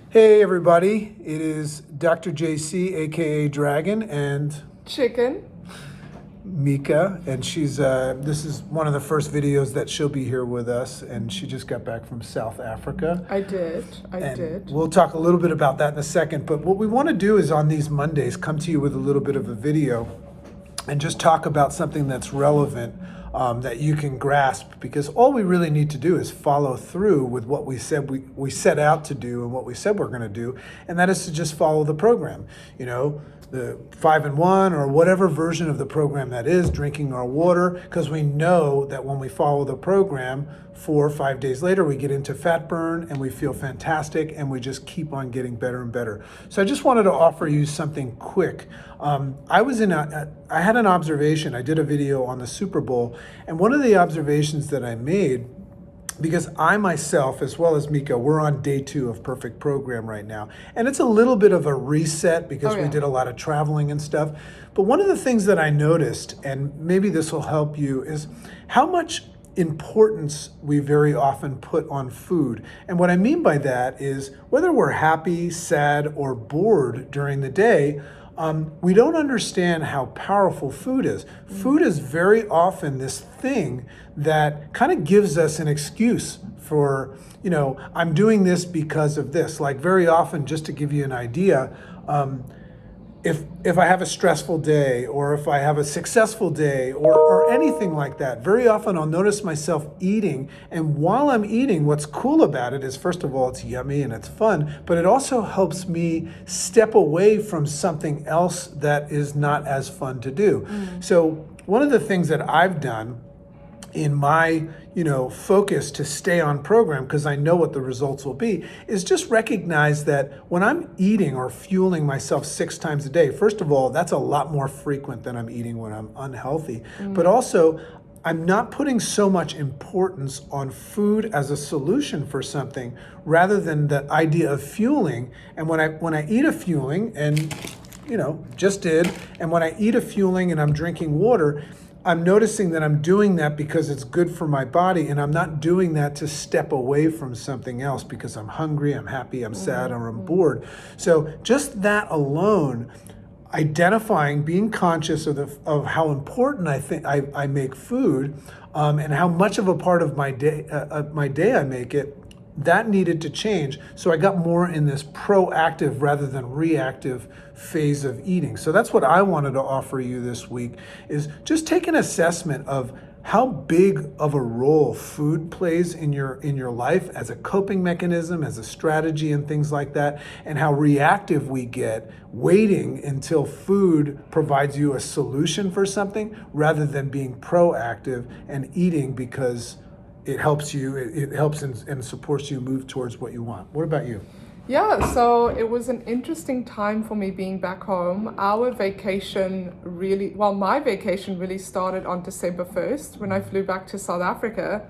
Hey everybody, it is Dr. JC, aka Dragon, and Chicken. Mika, and this is one of the first videos that she'll be here with us, and she just got back from South Africa. I did. We'll talk a little bit about that in a second, but what we want to do is on these Mondays come to you with a little bit of a video and just talk about something that's relevant, that you can grasp, because all we really need to do is follow through with what we said we set out to do and what we said we're going to do, and that is to just follow the program. You know, the 5-in-1 or whatever version of the program that is, drinking our water, because we know that when we follow the program, 4 or 5 days later, we get into fat burn and we feel fantastic and we just keep on getting better and better. So I just wanted to offer you something quick. I had an observation. I did a video on the Super Bowl, and one of the observations that I made, because I myself, as well as Mika, we're on day 2 of Perfect Program right now. And it's a little bit of a reset because we did a lot of traveling and stuff. But one of the things that I noticed, and maybe this will help you, is how much importance we very often put on food. And what I mean by that is whether we're happy, sad, or bored during the day, we don't understand how powerful food is. Food is very often this thing that kind of gives us an excuse for, I'm doing this because of this. Like very often, just to give you an idea, if I have a stressful day or if I have a successful day or anything like that, very often I'll notice myself eating. And while I'm eating, what's cool about it is, first of all, it's yummy and it's fun, but it also helps me step away from something else that is not as fun to do. So one of the things that I've done in my focus to stay on program, because I know what the results will be, is just recognize that when I'm eating or fueling myself 6 times a day, first of all, that's a lot more frequent than I'm eating when I'm unhealthy. But also, I'm not putting so much importance on food as a solution for something rather than the idea of fueling. And when I eat a fueling, and just did, and when I eat a fueling and I'm drinking water, I'm noticing that I'm doing that because it's good for my body, and I'm not doing that to step away from something else because I'm hungry, I'm happy, I'm sad, or I'm bored. So just that alone, identifying, being conscious of how important I think I make food, and how much of a part of my day I make it, that needed to change. So I got more in this proactive rather than reactive phase of eating. So that's what I wanted to offer you this week, is just take an assessment of how big of a role food plays in your life as a coping mechanism, as a strategy and things like that, and how reactive we get waiting until food provides you a solution for something rather than being proactive and eating because it helps you, it helps and supports you move towards what you want. What about you? Yeah, so it was an interesting time for me being back home. Our vacation my vacation really started on December 1st when I flew back to South Africa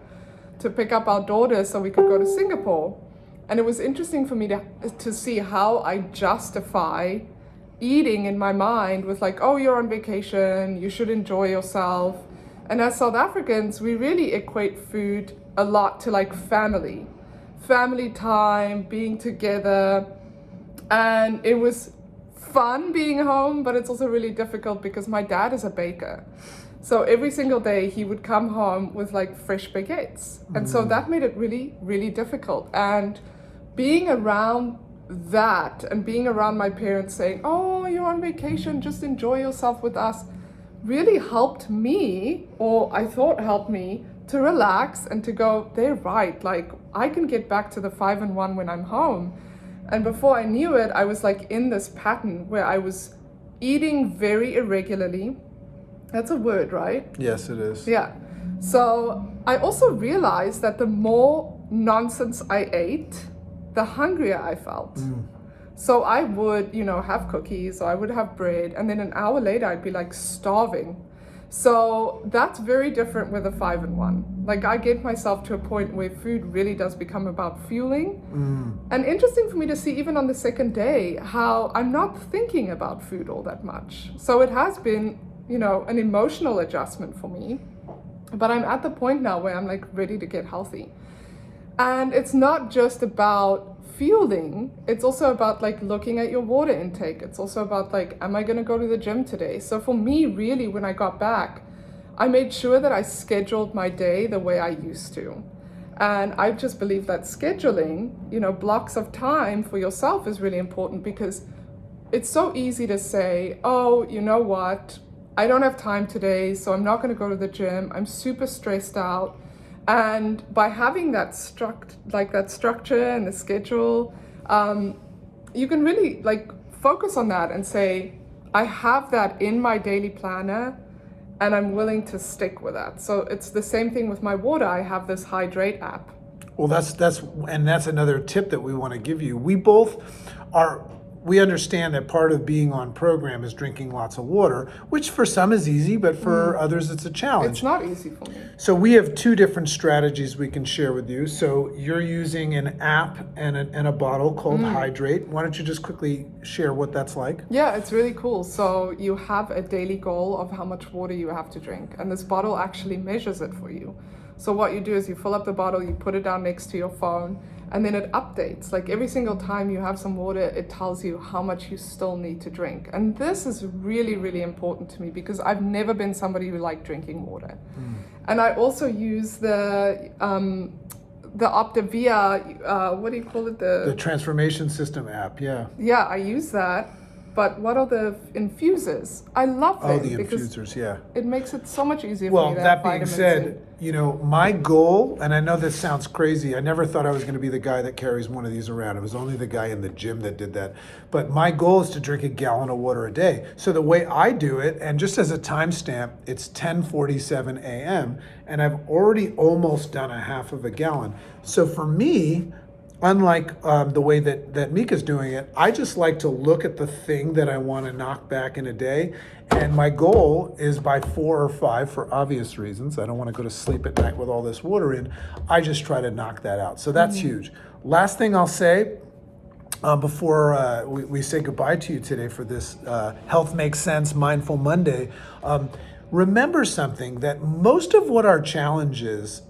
to pick up our daughter so we could go to Singapore. And it was interesting for me to see how I justify eating in my mind with like, oh, you're on vacation, you should enjoy yourself. And as South Africans, we really equate food a lot to like family time, being together. And it was fun being home, but it's also really difficult because my dad is a baker. So every single day he would come home with like fresh baguettes. And so that made it really, really difficult. And being around that and being around my parents saying, oh, you're on vacation, just enjoy yourself with us, really helped me, or I thought helped me, to relax and to go, they're right, like I can get back to the 5-in-1 when I'm home. And before I knew it, I was like in this pattern where I was eating very irregularly. That's a word, right? Yes, it is. Yeah. So I also realized that the more nonsense I ate, the hungrier I felt. So I would, have cookies, or I would have bread, and then an hour later I'd be like starving. So that's very different with a 5-in-1. Like I get myself to a point where food really does become about fueling. And interesting for me to see even on the second day how I'm not thinking about food all that much. So it has been, an emotional adjustment for me. But I'm at the point now where I'm like ready to get healthy. And it's not just about fueling, it's also about like looking at your water intake. It's also about like, am I going to go to the gym today? So for me, really, when I got back, I made sure that I scheduled my day the way I used to. And I just believe that scheduling, blocks of time for yourself is really important, because it's so easy to say, oh, you know what? I don't have time today, so I'm not going to go to the gym. I'm super stressed out. And by having that structure and the schedule, you can really like focus on that and say, I have that in my daily planner and I'm willing to stick with that. So it's the same thing with my water. I have this Hydrate app. Well, that's another tip that we want to give you. We understand that part of being on program is drinking lots of water, which for some is easy, but for others it's a challenge. It's not easy for me. So we have two different strategies we can share with you. So you're using an app and a bottle called Hydrate. Why don't you just quickly share what that's like? Yeah, it's really cool. So you have a daily goal of how much water you have to drink, and this bottle actually measures it for you. So what you do is you fill up the bottle, you put it down next to your phone, and then it updates. Like every single time you have some water, it tells you how much you still need to drink. And this is really, really important to me, because I've never been somebody who liked drinking water. And I also use the OPTAVIA, what do you call it? The Transformation System app, yeah. Yeah, I use that. But what are the infusers? I love them. Oh, the infusers, yeah. It makes it so much easier for Well, me to that have being vitamins said, in. my goal, and I know this sounds crazy, I never thought I was going to be the guy that carries one of these around. It was only the guy in the gym that did that. But my goal is to drink a gallon of water a day. So the way I do it, and just as a timestamp, it's 10:47 a.m., and I've already almost done a half of a gallon. So for me, unlike the way that Mika's doing it, I just like to look at the thing that I want to knock back in a day. And my goal is by 4 or 5, for obvious reasons. I don't want to go to sleep at night with all this water in. I just try to knock that out. So that's huge. Last thing I'll say before we say goodbye to you today for this Health Makes Sense Mindful Monday, remember something, that most of what our challenge is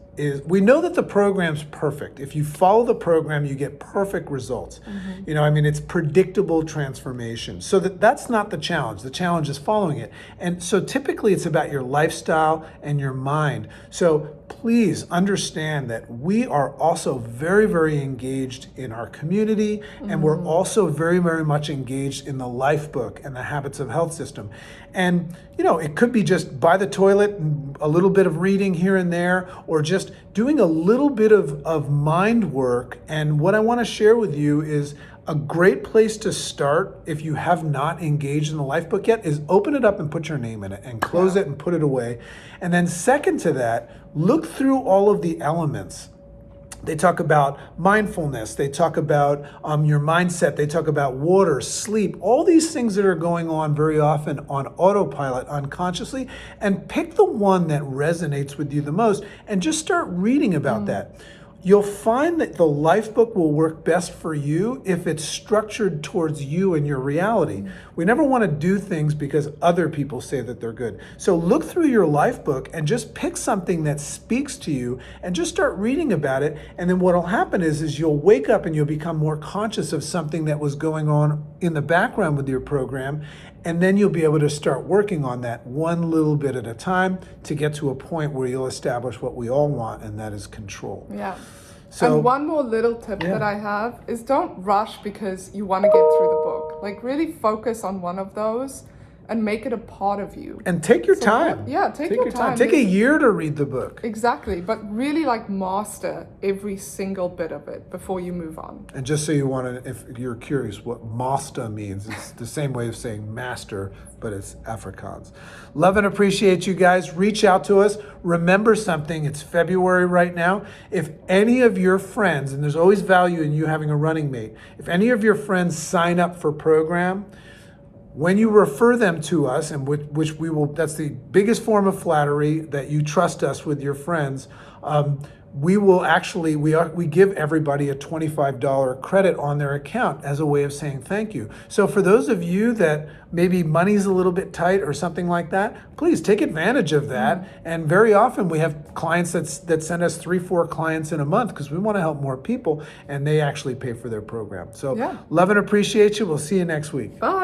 we know that the program's perfect. If you follow the program, you get perfect results. It's predictable transformation. So that's not the challenge. The challenge is following it. And so typically it's about your lifestyle and your mind. So please understand that we are also very, very engaged in our community, and we're also very, very much engaged in the Life Book and the Habits of Health system. And, it could be just by the toilet and a little bit of reading here and there, or just doing a little bit of mind work. And what I want to share with you is a great place to start, if you have not engaged in the Life Book yet, is open it up and put your name in it and close it and put it away. And then second to that, look through all of the elements. They talk about mindfulness, they talk about your mindset, they talk about water, sleep, all these things that are going on very often on autopilot unconsciously, and pick the one that resonates with you the most and just start reading about that. You'll find that the Life Book will work best for you if it's structured towards you and your reality. We never want to do things because other people say that they're good. So look through your Life Book and just pick something that speaks to you and just start reading about it. And then what'll happen is you'll wake up and you'll become more conscious of something that was going on in the background with your program. And then you'll be able to start working on that one little bit at a time to get to a point where you'll establish what we all want, and that is control. Yeah. So, and one more little tip that I have is, don't rush because you want to get through the book. Like, really focus on one of those and make it a part of you. And take your time. Take your time. Take a year to read the book. Exactly. But really master every single bit of it before you move on. And just so you want to, if you're curious what master means, it's the same way of saying master, but it's Afrikaans. Love and appreciate you guys. Reach out to us. Remember something, it's February right now. If any of your friends, and there's always value in you having a running mate, if any of your friends sign up for program, when you refer them to us, and which we will, that's the biggest form of flattery, that you trust us with your friends, we will actually, we give everybody a $25 credit on their account as a way of saying thank you. So for those of you that maybe money's a little bit tight or something like that, please take advantage of that. And very often we have clients that send us 3-4 clients in a month because we want to help more people, and they actually pay for their program. So Yeah. love and appreciate you. We'll see you next week. Bye.